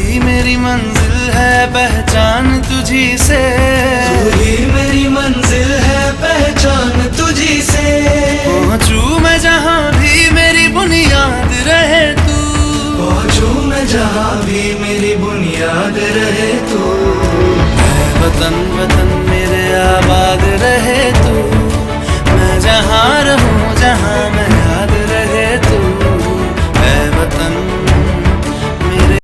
ही मेरी मंजिल है पहचान तुझी से, तू ही मेरी मंजिल है पहचान तुझी से। पहुंचूं मैं जहां भी मेरी बुनियाद रहे तू, पहुंचूं मैं जहां भी मेरी बुनियाद रहे तू। वतन वतन मेरे आबाद रहे तू।